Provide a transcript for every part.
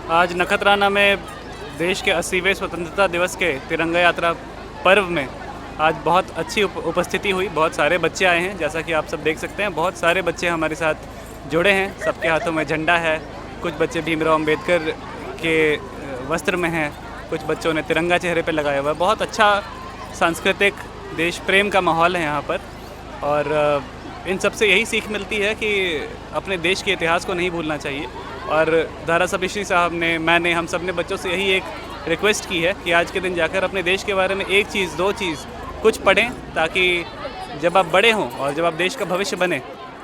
आज नखत्राना में देश के 80वें स्वतंत्रता दिवस के तिरंगा यात्रा पर्व में आज बहुत अच्छी उपस्थिति हुई। बहुत सारे बच्चे आए हैं, जैसा कि आप सब देख सकते हैं। बहुत सारे बच्चे हमारे साथ जुड़े हैं, सबके हाथों में झंडा है। कुछ बच्चे भीमराव अंबेडकर के वस्त्र में हैं, कुछ बच्चों ने तिरंगा चेहरे पे लगाया हुआ है। बहुत अच्छा सांस्कृतिक देश प्रेम का माहौल है यहाँ पर, और इन सब से यही सीख मिलती है कि अपने देश के इतिहास को नहीं भूलना चाहिए। और धारासभ्य श्री साहब ने, मैंने, हम सब ने बच्चों से यही एक रिक्वेस्ट की है कि आज के दिन जाकर अपने देश के बारे में एक चीज़, दो चीज़ कुछ पढ़ें, ताकि जब आप बड़े हों और जब आप देश का भविष्य बने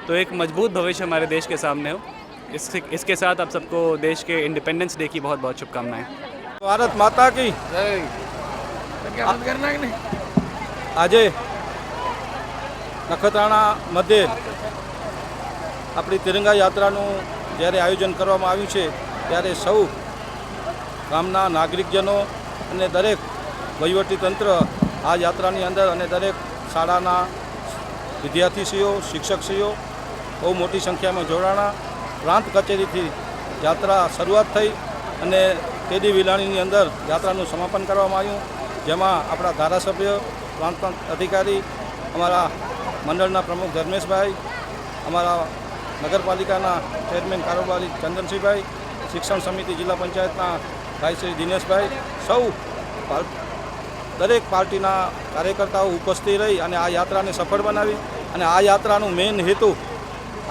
तो एक मजबूत भविष्य हमारे देश के सामने हो। इसके साथ आप सबको देश के इंडिपेंडेंस डे की बहुत बहुत शुभकामनाएं। भारत माता की આજે નખત્રાણા મધ્યે આપણી તિરંગા યાત્રાનું જ્યારે આયોજન કરવામાં આવ્યું છે ત્યારે સૌ ગામના નાગરિકજનો અને દરેક વહીવટીતંત્ર આ યાત્રાની અંદર અને દરેક શાળાના વિદ્યાર્થીશ્રીઓ, શિક્ષકશ્રીઓ બહુ મોટી સંખ્યામાં જોડાણા. પ્રાંત કચેરીથી યાત્રા શરૂઆત થઈ અને તેડી વિલાણીની અંદર યાત્રાનું સમાપન કરવામાં આવ્યું, જેમાં આપણા ધારાસભ્ય, પ્રાંત અધિકારી, અમારા મંડળના પ્રમુખ ધર્મેશભાઈ, અમારા નગરપાલિકાના ચેરમેન કારોબારી ચંદનસિંહભાઈ, શિક્ષણ સમિતિ જિલ્લા પંચાયતના ભાઈ શ્રી દિનેશભાઈ, સૌ દરેક પાર્ટીના કાર્યકર્તાઓ ઉપસ્થિત રહી અને આ યાત્રાને સફળ બનાવી. અને આ યાત્રાનું મેઇન હેતુ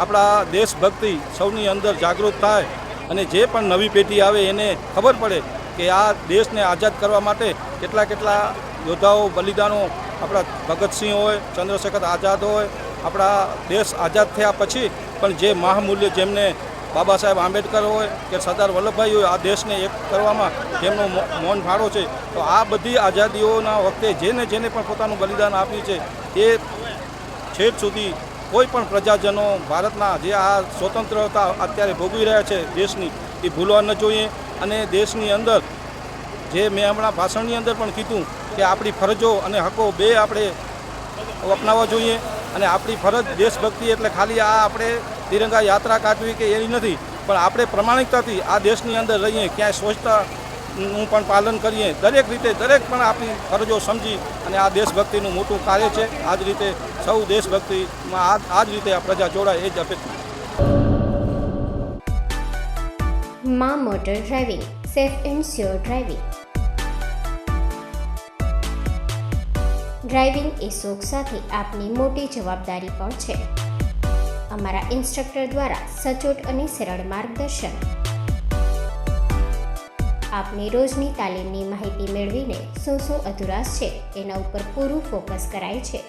આપણા દેશભક્તિ સૌની અંદર જાગૃત થાય અને જે પણ નવી પેઢી આવે એને ખબર પડે કે આ દેશને આઝાદ કરવા માટે કેટલા કેટલા યોદ્ધાઓ, બલિદાનો, આપણા ભગતસિંહ હોય, ચંદ્રશેખર આઝાદ હોય, આપણા દેશ આઝાદ થયા પછી પણ જે મહામૂલ્ય જેમને બાબા સાહેબ આંબેડકર હોય કે સરદાર વલ્લભભાઈ હોય, આ દેશને એક કરવામાં જેમનો મૌન ફાળો છે. તો આ બધી આઝાદીઓના વખતે જેને જેને પણ પોતાનું બલિદાન આપ્યું છે એ છેક સુધી કોઈ પણ પ્રજાજનો ભારતના જે આ સ્વતંત્રતા અત્યારે ભોગવી રહ્યા છે દેશની, એ ભૂલવા ન જોઈએ. અને દેશની અંદર જે મેં હમણાં ભાષણની અંદર પણ કીધું કે આપણી ફરજો અને હકો બે આપણે અપનાવવા જોઈએ. અને આપણી ફરજ દેશભક્તિ એટલે ખાલી આ આપણે તિરંગા યાત્રા કાઢવી કે એવી નથી, પણ આપણે પ્રમાણિકતાથી આ દેશની અંદર રહીએ, ક્યાંય સ્વચ્છતાનું પણ પાલન કરીએ, દરેક રીતે દરેક પણ આપણી ફરજો સમજી અને આ દેશભક્તિનું મોટું કાર્ય છે. આ જ રીતે સૌ દેશભક્તિમાં આ જ રીતે આ પ્રજા જોડાય એ જ અપેક્ષા. માં motor driving, safe and sure driving. Driving એ શોખ સાથે આપની મોટી જવાબદારી પણ છે. અમારા ઇન્સ્ટ્રક્ટર દ્વારા સચોટ અને સરળ માર્ગદર્શન. આપની રોજની તાલીમની માહિતી મેળવીને શું અધુરાશ છે એના ઉપર પૂરું ફોકસ કરાય છે.